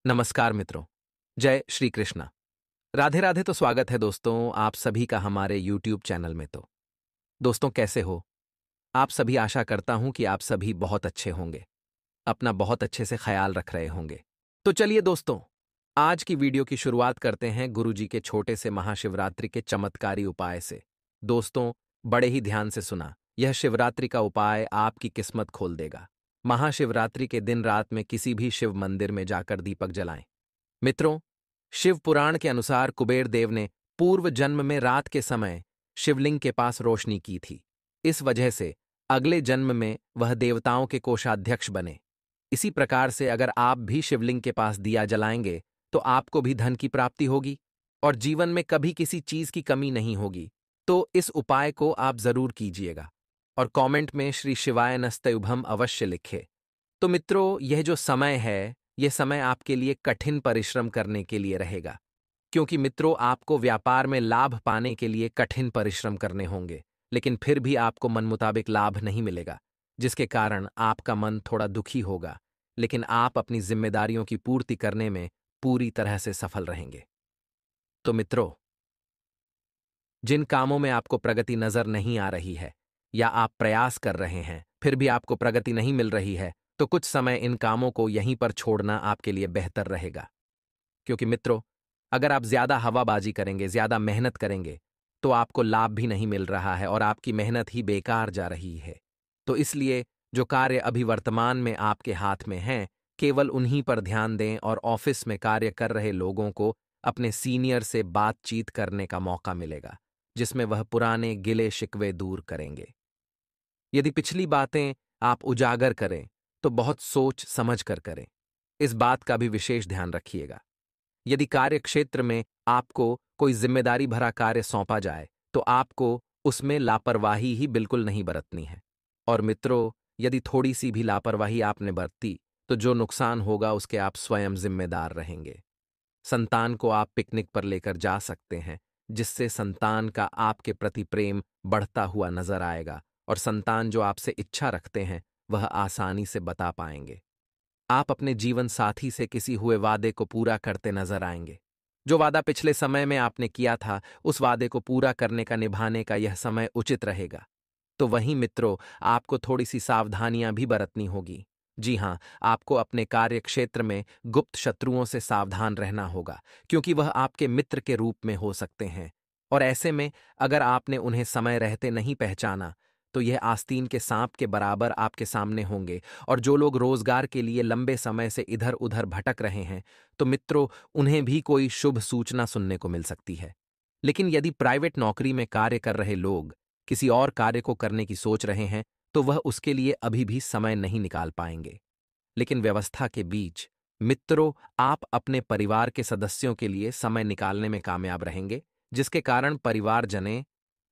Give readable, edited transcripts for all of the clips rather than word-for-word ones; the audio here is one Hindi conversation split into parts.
नमस्कार मित्रों। जय श्री कृष्णा। राधे राधे। तो स्वागत है दोस्तों आप सभी का हमारे YouTube चैनल में। तो दोस्तों कैसे हो आप सभी? आशा करता हूं कि आप सभी बहुत अच्छे होंगे, अपना बहुत अच्छे से ख्याल रख रहे होंगे। तो चलिए दोस्तों, आज की वीडियो की शुरुआत करते हैं गुरुजी के छोटे से महाशिवरात्रि के चमत्कारी उपाय से। दोस्तों, बड़े ही ध्यान से सुना, यह शिवरात्रि का उपाय आपकी किस्मत खोल देगा। महाशिवरात्रि के दिन रात में किसी भी शिव मंदिर में जाकर दीपक जलाएं। मित्रों, शिव पुराण के अनुसार कुबेर देव ने पूर्व जन्म में रात के समय शिवलिंग के पास रोशनी की थी। इस वजह से अगले जन्म में वह देवताओं के कोषाध्यक्ष बने। इसी प्रकार से अगर आप भी शिवलिंग के पास दिया जलाएंगे तो आपको भी धन की प्राप्ति होगी और जीवन में कभी किसी चीज की कमी नहीं होगी। तो इस उपाय को आप जरूर कीजिएगा और कमेंट में श्री शिवाय नस्तयुभम अवश्य लिखें। तो मित्रों, यह जो समय है, यह समय आपके लिए कठिन परिश्रम करने के लिए रहेगा, क्योंकि मित्रों आपको व्यापार में लाभ पाने के लिए कठिन परिश्रम करने होंगे, लेकिन फिर भी आपको मन मुताबिक लाभ नहीं मिलेगा, जिसके कारण आपका मन थोड़ा दुखी होगा, लेकिन आप अपनी जिम्मेदारियों की पूर्ति करने में पूरी तरह से सफल रहेंगे। तो मित्रों, जिन कामों में आपको प्रगति नजर नहीं आ रही है या आप प्रयास कर रहे हैं फिर भी आपको प्रगति नहीं मिल रही है, तो कुछ समय इन कामों को यहीं पर छोड़ना आपके लिए बेहतर रहेगा। क्योंकि मित्रों, अगर आप ज्यादा हवाबाजी करेंगे, ज्यादा मेहनत करेंगे, तो आपको लाभ भी नहीं मिल रहा है और आपकी मेहनत ही बेकार जा रही है। तो इसलिए जो कार्य अभी वर्तमान में आपके हाथ में हैं, केवल उन्हीं पर ध्यान दें और ऑफिस में कार्य कर रहे लोगों को अपने सीनियर से बातचीत करने का मौका मिलेगा, जिसमें वह पुराने गिले शिकवे दूर करेंगे। यदि पिछली बातें आप उजागर करें तो बहुत सोच समझ कर करें। इस बात का भी विशेष ध्यान रखिएगा। यदि कार्य क्षेत्र में आपको कोई जिम्मेदारी भरा कार्य सौंपा जाए तो आपको उसमें लापरवाही ही बिल्कुल नहीं बरतनी है। और मित्रों, यदि थोड़ी सी भी लापरवाही आपने बरती तो जो नुकसान होगा उसके आप स्वयं जिम्मेदार रहेंगे। संतान को आप पिकनिक पर लेकर जा सकते हैं, जिससे संतान का आपके प्रति प्रेम बढ़ता हुआ नजर आएगा और संतान जो आपसे इच्छा रखते हैं वह आसानी से बता पाएंगे। आप अपने जीवन साथी से किसी हुए वादे को पूरा करते नजर आएंगे। जो वादा पिछले समय में आपने किया था, उस वादे को पूरा करने का, निभाने का यह समय उचित रहेगा। तो वहीं मित्रों, आपको थोड़ी सी सावधानियां भी बरतनी होगी। जी हां, आपको अपने कार्य क्षेत्र में गुप्त शत्रुओं से सावधान रहना होगा, क्योंकि वह आपके मित्र के रूप में हो सकते हैं। और ऐसे में अगर आपने उन्हें समय रहते नहीं पहचाना तो यह आस्तीन के सांप के बराबर आपके सामने होंगे। और जो लोग रोजगार के लिए लंबे समय से इधर उधर भटक रहे हैं, तो मित्रों उन्हें भी कोई शुभ सूचना सुनने को मिल सकती है। लेकिन यदि प्राइवेट नौकरी में कार्य कर रहे लोग किसी और कार्य को करने की सोच रहे हैं तो वह उसके लिए अभी भी समय नहीं निकाल पाएंगे। लेकिन व्यवस्था के बीच मित्रों, आप अपने परिवार के सदस्यों के लिए समय निकालने में कामयाब रहेंगे, जिसके कारण परिवारजने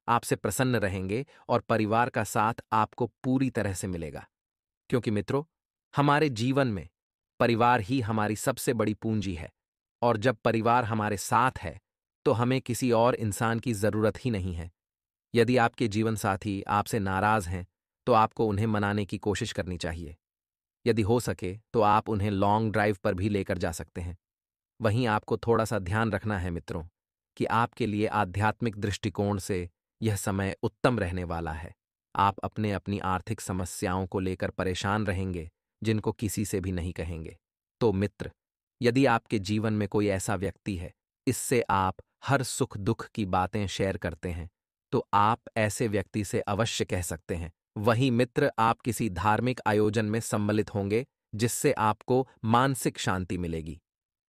आपसे प्रसन्न रहेंगे और परिवार का साथ आपको पूरी तरह से मिलेगा। क्योंकि मित्रों, हमारे जीवन में परिवार ही हमारी सबसे बड़ी पूंजी है और जब परिवार हमारे साथ है तो हमें किसी और इंसान की जरूरत ही नहीं है। यदि आपके जीवन साथी आपसे नाराज हैं तो आपको उन्हें मनाने की कोशिश करनी चाहिए। यदि हो सके तो आप उन्हें लॉन्ग ड्राइव पर भी लेकर जा सकते हैं। वहीं आपको थोड़ा सा ध्यान रखना है मित्रों कि आपके लिए आध्यात्मिक दृष्टिकोण से यह समय उत्तम रहने वाला है। आप अपने अपनी आर्थिक समस्याओं को लेकर परेशान रहेंगे, जिनको किसी से भी नहीं कहेंगे। तो मित्र, यदि आपके जीवन में कोई ऐसा व्यक्ति है इससे आप हर सुख दुख की बातें शेयर करते हैं, तो आप ऐसे व्यक्ति से अवश्य कह सकते हैं। वहीं मित्र, आप किसी धार्मिक आयोजन में सम्मिलित होंगे, जिससे आपको मानसिक शांति मिलेगी।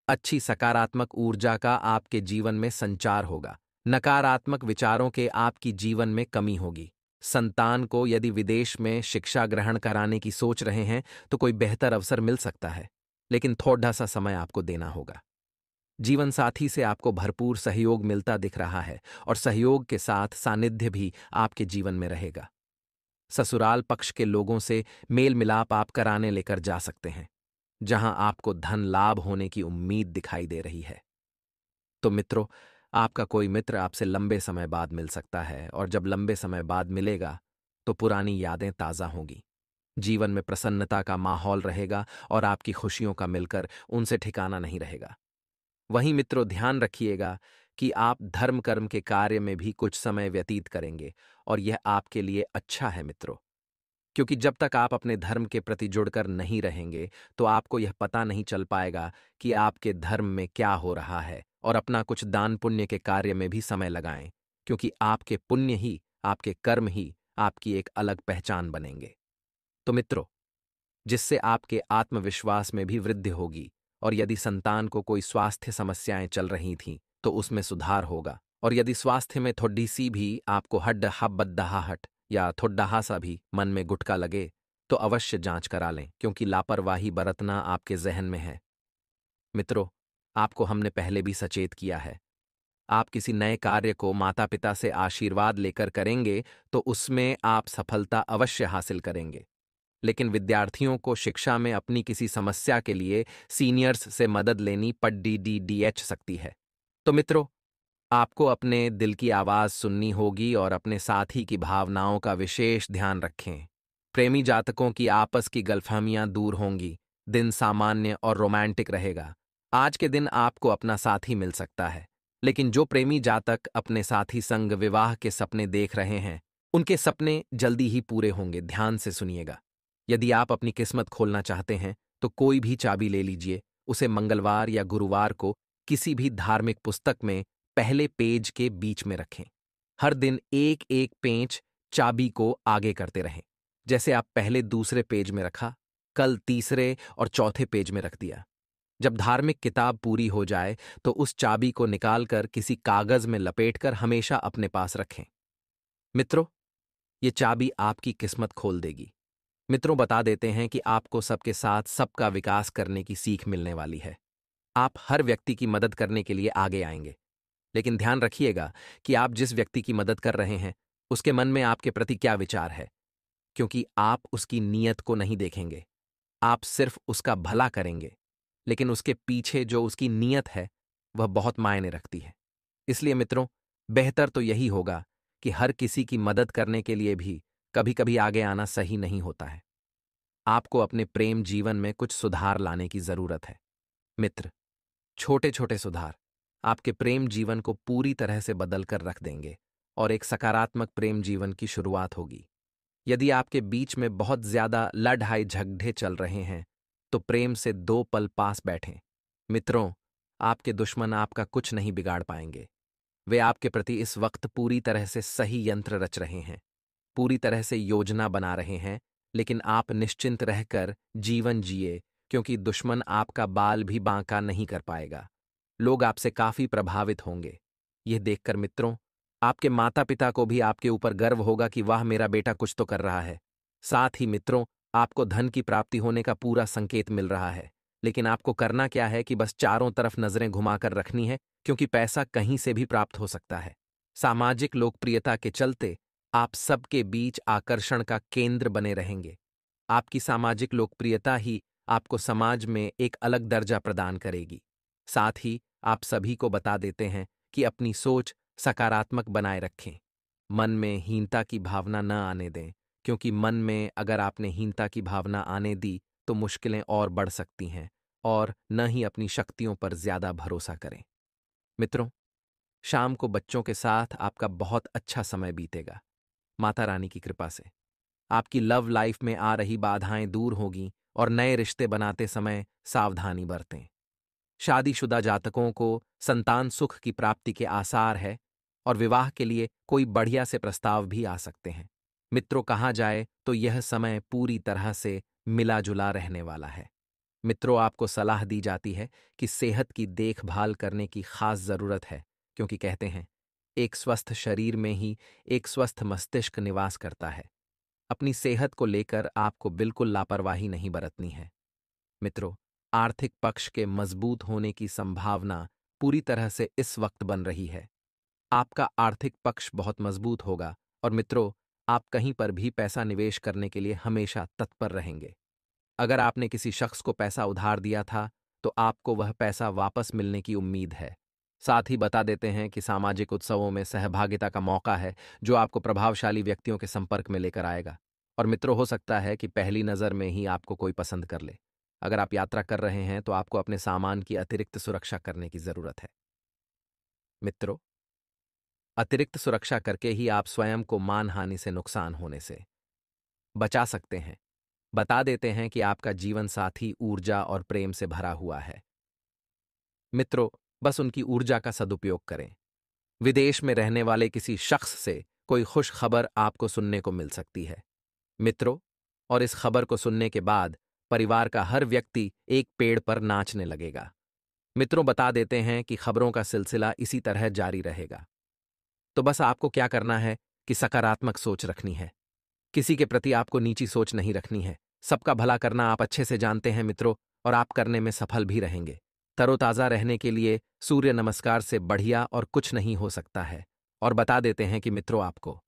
अच्छी सकारात्मक ऊर्जा का आपके जीवन में संचार होगा। नकारात्मक विचारों के आपकी जीवन में कमी होगी। संतान को यदि विदेश में शिक्षा ग्रहण कराने की सोच रहे हैं तो कोई बेहतर अवसर मिल सकता है, लेकिन थोड़ा सा समय आपको देना होगा। जीवन साथी से आपको भरपूर सहयोग मिलता दिख रहा है और सहयोग के साथ सानिध्य भी आपके जीवन में रहेगा। ससुराल पक्ष के लोगों से मेल मिलाप आप कराने लेकर जा सकते हैं, जहां आपको धन लाभ होने की उम्मीद दिखाई दे रही है। तो मित्रों, आपका कोई मित्र आपसे लंबे समय बाद मिल सकता है और जब लंबे समय बाद मिलेगा तो पुरानी यादें ताज़ा होंगी। जीवन में प्रसन्नता का माहौल रहेगा और आपकी खुशियों का मिलकर उनसे ठिकाना नहीं रहेगा। वहीं मित्रों, ध्यान रखिएगा कि आप धर्म कर्म के कार्य में भी कुछ समय व्यतीत करेंगे और यह आपके लिए अच्छा है मित्रों। क्योंकि जब तक आप अपने धर्म के प्रति जुड़कर नहीं रहेंगे, तो आपको यह पता नहीं चल पाएगा कि आपके धर्म में क्या हो रहा है। और अपना कुछ दान पुण्य के कार्य में भी समय लगाएं, क्योंकि आपके पुण्य ही, आपके कर्म ही आपकी एक अलग पहचान बनेंगे। तो मित्रों, जिससे आपके आत्मविश्वास में भी वृद्धि होगी, और यदि संतान को कोई स्वास्थ्य समस्याएं चल रही थीं, तो उसमें सुधार होगा। और यदि स्वास्थ्य में थोड़ी सी भी आपको हड्ड बद्दाहट या थोड्डाहा सा भी मन में गुटका लगे, तो अवश्य जांच करा लें, क्योंकि लापरवाही बरतना आपके जहन में है। मित्रों, आपको हमने पहले भी सचेत किया है, आप किसी नए कार्य को माता पिता से आशीर्वाद लेकर करेंगे तो उसमें आप सफलता अवश्य हासिल करेंगे। लेकिन विद्यार्थियों को शिक्षा में अपनी किसी समस्या के लिए सीनियर्स से मदद लेनी पड़ सकती है। तो मित्रों, आपको अपने दिल की आवाज सुननी होगी और अपने साथी की भावनाओं का विशेष ध्यान रखें। प्रेमी जातकों की आपस की गलतफहमियां दूर होंगी, दिन सामान्य और रोमांटिक रहेगा। आज के दिन आपको अपना साथी मिल सकता है, लेकिन जो प्रेमी जातक अपने साथी संग विवाह के सपने देख रहे हैं, उनके सपने जल्दी ही पूरे होंगे। ध्यान से सुनिएगा। यदि आप अपनी किस्मत खोलना चाहते हैं, तो कोई भी चाबी ले लीजिए, उसे मंगलवार या गुरुवार को किसी भी धार्मिक पुस्तक में पहले पेज के बीच में रखें। हर दिन एक एक पेंच चाबी को आगे करते रहें। जैसे आप पहले दूसरे पेज में रखा, कल तीसरे और चौथे पेज में रख दिया। जब धार्मिक किताब पूरी हो जाए, तो उस चाबी को निकालकर किसी कागज में लपेटकर हमेशा अपने पास रखें। मित्रों, ये चाबी आपकी किस्मत खोल देगी। मित्रों, बता देते हैं कि आपको सबके साथ सबका विकास करने की सीख मिलने वाली है। आप हर व्यक्ति की मदद करने के लिए आगे आएंगे, लेकिन ध्यान रखिएगा कि आप जिस व्यक्ति की मदद कर रहे हैं, उसके मन में आपके प्रति क्या विचार है, क्योंकि आप उसकी नीयत को नहीं देखेंगे। आप सिर्फ उसका भला करेंगे, लेकिन उसके पीछे जो उसकी नीयत है, वह बहुत मायने रखती है। इसलिए मित्रों, बेहतर तो यही होगा कि हर किसी की मदद करने के लिए भी कभी कभी आगे आना सही नहीं होता है। आपको अपने प्रेम जीवन में कुछ सुधार लाने की जरूरत है। मित्र, छोटे छोटे सुधार आपके प्रेम जीवन को पूरी तरह से बदल कर रख देंगे और एक सकारात्मक प्रेम जीवन की शुरुआत होगी। यदि आपके बीच में बहुत ज्यादा लड़ाई झगड़े चल रहे हैं, तो प्रेम से 2 पल पास बैठें। मित्रों, आपके दुश्मन आपका कुछ नहीं बिगाड़ पाएंगे। वे आपके प्रति इस वक्त पूरी तरह से सही यंत्र रच रहे हैं, पूरी तरह से योजना बना रहे हैं। लेकिन आप निश्चिंत रहकर जीवन जिए, क्योंकि दुश्मन आपका बाल भी बांका नहीं कर पाएगा। लोग आपसे काफी प्रभावित होंगे। यह देखकर मित्रों, आपके माता पिता को भी आपके ऊपर गर्व होगा कि वाह, मेरा बेटा कुछ तो कर रहा है। साथ ही मित्रों, आपको धन की प्राप्ति होने का पूरा संकेत मिल रहा है। लेकिन आपको करना क्या है कि बस चारों तरफ नजरें घुमाकर रखनी है, क्योंकि पैसा कहीं से भी प्राप्त हो सकता है। सामाजिक लोकप्रियता के चलते आप सबके बीच आकर्षण का केंद्र बने रहेंगे। आपकी सामाजिक लोकप्रियता ही आपको समाज में एक अलग दर्जा प्रदान करेगी। साथ ही आप सभी को बता देते हैं कि अपनी सोच सकारात्मक बनाए रखें। मन में हीनता की भावना न आने दें, क्योंकि मन में अगर आपने हीनता की भावना आने दी, तो मुश्किलें और बढ़ सकती हैं। और न ही अपनी शक्तियों पर ज्यादा भरोसा करें। मित्रों, शाम को बच्चों के साथ आपका बहुत अच्छा समय बीतेगा, माता रानी की कृपा से। आपकी लव लाइफ में आ रही बाधाएं दूर होगी और नए रिश्ते बनाते समय सावधानी बरतें। शादीशुदा जातकों को संतान सुख की प्राप्ति के आसार है और विवाह के लिए कोई बढ़िया से प्रस्ताव भी आ सकते हैं। मित्रों, कहा जाए तो यह समय पूरी तरह से मिला जुला रहने वाला है। मित्रों, आपको सलाह दी जाती है कि सेहत की देखभाल करने की खास जरूरत है, क्योंकि कहते हैं, एक स्वस्थ शरीर में ही एक स्वस्थ मस्तिष्क निवास करता है। अपनी सेहत को लेकर आपको बिल्कुल लापरवाही नहीं बरतनी है। मित्रों, आर्थिक पक्ष के मजबूत होने की संभावना पूरी तरह से इस वक्त बन रही है। आपका आर्थिक पक्ष बहुत मजबूत होगा और मित्रों, आप कहीं पर भी पैसा निवेश करने के लिए हमेशा तत्पर रहेंगे। अगर आपने किसी शख्स को पैसा उधार दिया था, तो आपको वह पैसा वापस मिलने की उम्मीद है। साथ ही बता देते हैं कि सामाजिक उत्सवों में सहभागिता का मौका है, जो आपको प्रभावशाली व्यक्तियों के संपर्क में लेकर आएगा। और मित्रों, हो सकता है कि पहली नज़र में ही आपको कोई पसंद कर ले। अगर आप यात्रा कर रहे हैं तो आपको अपने सामान की अतिरिक्त सुरक्षा करने की ज़रूरत है। मित्रों, अतिरिक्त सुरक्षा करके ही आप स्वयं को मानहानि से, नुकसान होने से बचा सकते हैं। बता देते हैं कि आपका जीवन साथी ऊर्जा और प्रेम से भरा हुआ है। मित्रों, बस उनकी ऊर्जा का सदुपयोग करें। विदेश में रहने वाले किसी शख्स से कोई खुश खबर आपको सुनने को मिल सकती है। मित्रों, और इस खबर को सुनने के बाद परिवार का हर व्यक्ति एक पेड़ पर नाचने लगेगा। मित्रों, बता देते हैं कि खबरों का सिलसिला इसी तरह जारी रहेगा। तो बस आपको क्या करना है कि सकारात्मक सोच रखनी है। किसी के प्रति आपको नीची सोच नहीं रखनी है। सबका भला करना आप अच्छे से जानते हैं मित्रों, और आप करने में सफल भी रहेंगे। तरोताजा रहने के लिए सूर्य नमस्कार से बढ़िया और कुछ नहीं हो सकता है। और बता देते हैं कि मित्रों, आपको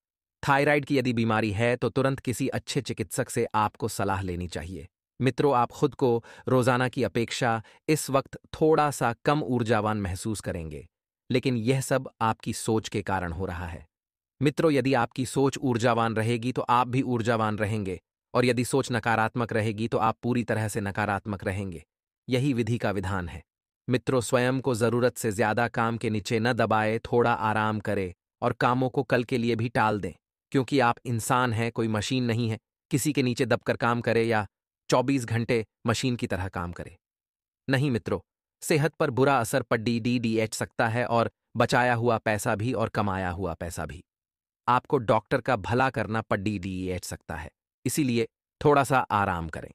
थायराइड की यदि बीमारी है तो तुरंत किसी अच्छे चिकित्सक से आपको सलाह लेनी चाहिए। मित्रों, आप खुद को रोजाना की अपेक्षा इस वक्त थोड़ा सा कम ऊर्जावान महसूस करेंगे, लेकिन यह सब आपकी सोच के कारण हो रहा है। मित्रों, यदि आपकी सोच ऊर्जावान रहेगी तो आप भी ऊर्जावान रहेंगे, और यदि सोच नकारात्मक रहेगी तो आप पूरी तरह से नकारात्मक रहेंगे। यही विधि का विधान है। मित्रों, स्वयं को जरूरत से ज्यादा काम के नीचे न दबाए, थोड़ा आराम करें और कामों को कल के लिए भी टाल दें, क्योंकि आप इंसान हैं, कोई मशीन नहीं है। किसी के नीचे दबकर काम करे या 24 घंटे मशीन की तरह काम करे। नहीं मित्रों, सेहत पर बुरा असर पड़ सकता है, और बचाया हुआ पैसा भी और कमाया हुआ पैसा भी। आपको डॉक्टर का भला करना पड़ सकता है, इसीलिए थोड़ा सा आराम करें।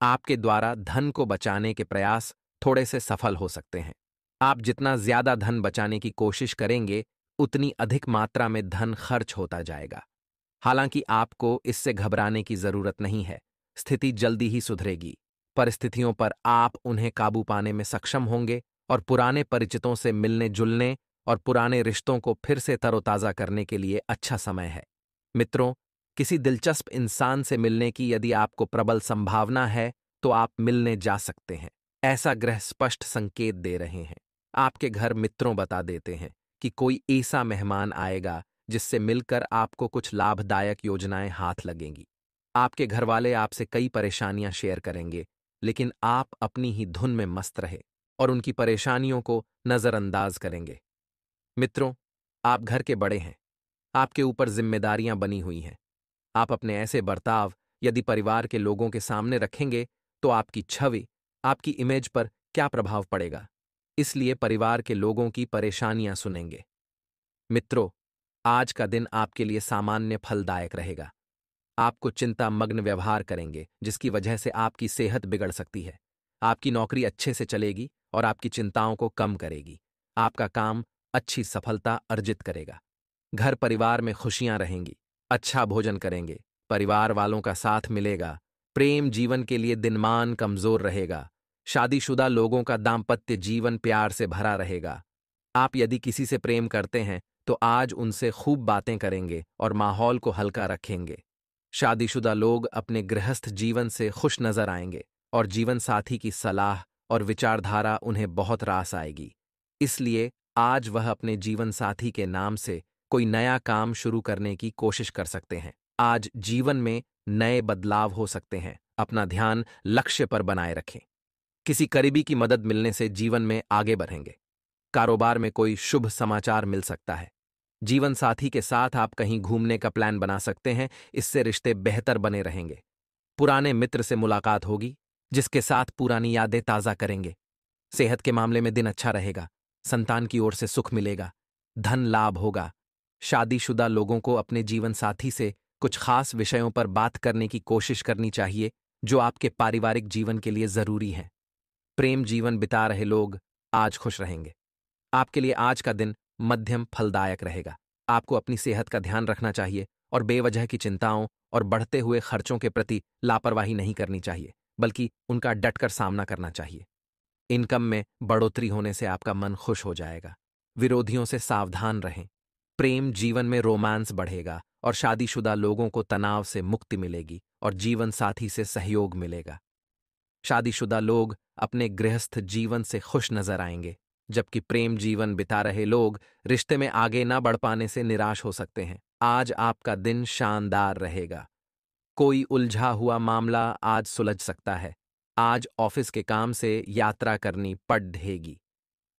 आपके द्वारा धन को बचाने के प्रयास थोड़े से सफल हो सकते हैं। आप जितना ज्यादा धन बचाने की कोशिश करेंगे, उतनी अधिक मात्रा में धन खर्च होता जाएगा। हालांकि आपको इससे घबराने की जरूरत नहीं है। स्थिति जल्दी ही सुधरेगी। परिस्थितियों पर आप उन्हें काबू पाने में सक्षम होंगे, और पुराने परिचितों से मिलने जुलने और पुराने रिश्तों को फिर से तरोताजा करने के लिए अच्छा समय है। मित्रों, किसी दिलचस्प इंसान से मिलने की यदि आपको प्रबल संभावना है तो आप मिलने जा सकते हैं। ऐसा ग्रह स्पष्ट संकेत दे रहे हैं। आपके घर मित्रों बता देते हैं कि कोई ऐसा मेहमान आएगा जिससे मिलकर आपको कुछ लाभदायक योजनाएं हाथ लगेंगी। आपके घरवाले आपसे कई परेशानियां शेयर करेंगे, लेकिन आप अपनी ही धुन में मस्त रहे और उनकी परेशानियों को नजरअंदाज करेंगे। मित्रों, आप घर के बड़े हैं। आपके ऊपर जिम्मेदारियां बनी हुई हैं। आप अपने ऐसे बर्ताव यदि परिवार के लोगों के सामने रखेंगे तो आपकी छवि, आपकी इमेज पर क्या प्रभाव पड़ेगा। इसलिए परिवार के लोगों की परेशानियां सुनेंगे। मित्रों, आज का दिन आपके लिए सामान्य फलदायक रहेगा। आपको चिंता मग्न व्यवहार करेंगे, जिसकी वजह से आपकी सेहत बिगड़ सकती है। आपकी नौकरी अच्छे से चलेगी और आपकी चिंताओं को कम करेगी। आपका काम अच्छी सफलता अर्जित करेगा। घर परिवार में खुशियां रहेंगी। अच्छा भोजन करेंगे। परिवार वालों का साथ मिलेगा। प्रेम जीवन के लिए दिनमान कमजोर रहेगा। शादीशुदा लोगों का दाम्पत्य जीवन प्यार से भरा रहेगा। आप यदि किसी से प्रेम करते हैं तो आज उनसे खूब बातें करेंगे और माहौल को हल्का रखेंगे। शादीशुदा लोग अपने गृहस्थ जीवन से खुश नजर आएंगे और जीवन साथी की सलाह और विचारधारा उन्हें बहुत रास आएगी। इसलिए आज वह अपने जीवन साथी के नाम से कोई नया काम शुरू करने की कोशिश कर सकते हैं। आज जीवन में नए बदलाव हो सकते हैं। अपना ध्यान लक्ष्य पर बनाए रखें। किसी करीबी की मदद मिलने से जीवन में आगे बढ़ेंगे। कारोबार में कोई शुभ समाचार मिल सकता है। जीवन साथी के साथ आप कहीं घूमने का प्लान बना सकते हैं। इससे रिश्ते बेहतर बने रहेंगे। पुराने मित्र से मुलाकात होगी, जिसके साथ पुरानी यादें ताज़ा करेंगे। सेहत के मामले में दिन अच्छा रहेगा। संतान की ओर से सुख मिलेगा। धन लाभ होगा। शादीशुदा लोगों को अपने जीवन साथी से कुछ खास विषयों पर बात करने की कोशिश करनी चाहिए, जो आपके पारिवारिक जीवन के लिए जरूरी हैं। प्रेम जीवन बिता रहे लोग आज खुश रहेंगे। आपके लिए आज का दिन मध्यम फलदायक रहेगा। आपको अपनी सेहत का ध्यान रखना चाहिए और बेवजह की चिंताओं और बढ़ते हुए खर्चों के प्रति लापरवाही नहीं करनी चाहिए, बल्कि उनका डटकर सामना करना चाहिए। इनकम में बढ़ोतरी होने से आपका मन खुश हो जाएगा। विरोधियों से सावधान रहें। प्रेम जीवन में रोमांस बढ़ेगा और शादीशुदा लोगों को तनाव से मुक्ति मिलेगी और जीवन साथी से सहयोग मिलेगा। शादीशुदा लोग अपने गृहस्थ जीवन से खुश नजर आएंगे, जबकि प्रेम जीवन बिता रहे लोग रिश्ते में आगे न बढ़ पाने से निराश हो सकते हैं। आज आपका दिन शानदार रहेगा। कोई उलझा हुआ मामला आज सुलझ सकता है। आज ऑफिस के काम से यात्रा करनी पड़ेगी।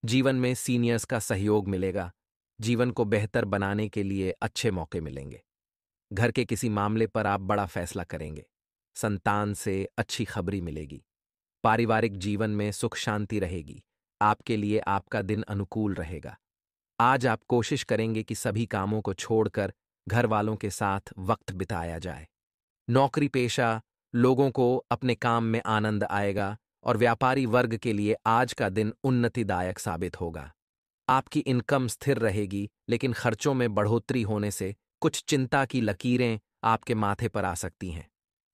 जीवन में सीनियर्स का सहयोग मिलेगा। जीवन को बेहतर बनाने के लिए अच्छे मौके मिलेंगे। घर के किसी मामले पर आप बड़ा फैसला करेंगे। संतान से अच्छी खबरी मिलेगी। पारिवारिक जीवन में सुख शांति रहेगी। आपके लिए आपका दिन अनुकूल रहेगा। आज आप कोशिश करेंगे कि सभी कामों को छोड़कर घर वालों के साथ वक्त बिताया जाए। नौकरी पेशा लोगों को अपने काम में आनंद आएगा और व्यापारी वर्ग के लिए आज का दिन उन्नतिदायक साबित होगा। आपकी इनकम स्थिर रहेगी, लेकिन खर्चों में बढ़ोतरी होने से कुछ चिंता की लकीरें आपके माथे पर आ सकती हैं।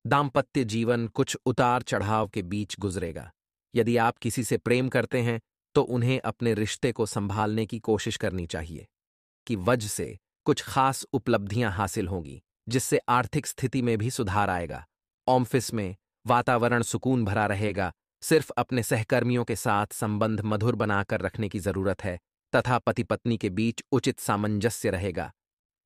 दाम्पत्य जीवन कुछ उतार चढ़ाव के बीच गुजरेगा। यदि आप किसी से प्रेम करते हैं तो उन्हें अपने रिश्ते को संभालने की कोशिश करनी चाहिए कि वजह से कुछ खास उपलब्धियां हासिल होंगी, जिससे आर्थिक स्थिति में भी सुधार आएगा। ऑफिस में वातावरण सुकून भरा रहेगा। सिर्फ अपने सहकर्मियों के साथ संबंध मधुर बनाकर रखने की जरूरत है तथा पति पत्नी के बीच उचित सामंजस्य रहेगा।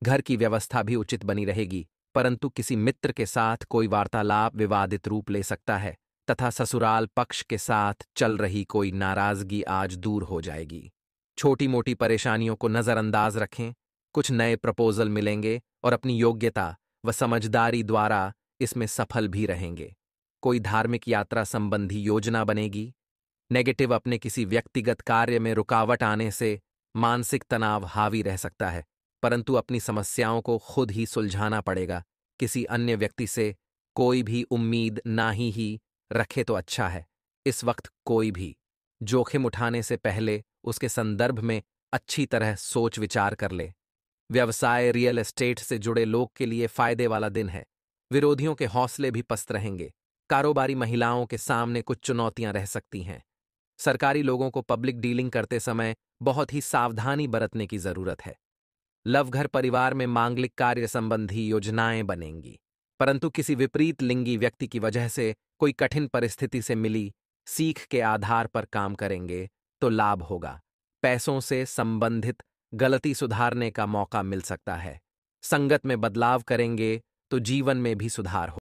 घर की व्यवस्था भी उचित बनी रहेगी, परंतु किसी मित्र के साथ कोई वार्तालाप विवादित रूप ले सकता है तथा ससुराल पक्ष के साथ चल रही कोई नाराजगी आज दूर हो जाएगी। छोटी मोटी परेशानियों को नजरअंदाज रखें। कुछ नए प्रपोजल मिलेंगे और अपनी योग्यता व समझदारी द्वारा इसमें सफल भी रहेंगे। कोई धार्मिक यात्रा संबंधी योजना बनेगी। नेगेटिव अपने किसी व्यक्तिगत कार्य में रुकावट आने से मानसिक तनाव हावी रह सकता है, परंतु अपनी समस्याओं को खुद ही सुलझाना पड़ेगा। किसी अन्य व्यक्ति से कोई भी उम्मीद ना ही रखे तो अच्छा है। इस वक्त कोई भी जोखिम उठाने से पहले उसके संदर्भ में अच्छी तरह सोच विचार कर ले। व्यवसाय रियल एस्टेट से जुड़े लोग के लिए फायदे वाला दिन है। विरोधियों के हौसले भी पस्त रहेंगे। कारोबारी महिलाओं के सामने कुछ चुनौतियां रह सकती हैं। सरकारी लोगों को पब्लिक डीलिंग करते समय बहुत ही सावधानी बरतने की जरूरत है। लवघर परिवार में मांगलिक कार्य संबंधी योजनाएं बनेंगी, परंतु किसी विपरीत लिंगी व्यक्ति की वजह से कोई कठिन परिस्थिति से मिली सीख के आधार पर काम करेंगे तो लाभ होगा। पैसों से संबंधित गलती सुधारने का मौका मिल सकता है। संगत में बदलाव करेंगे तो जीवन में भी सुधार हो।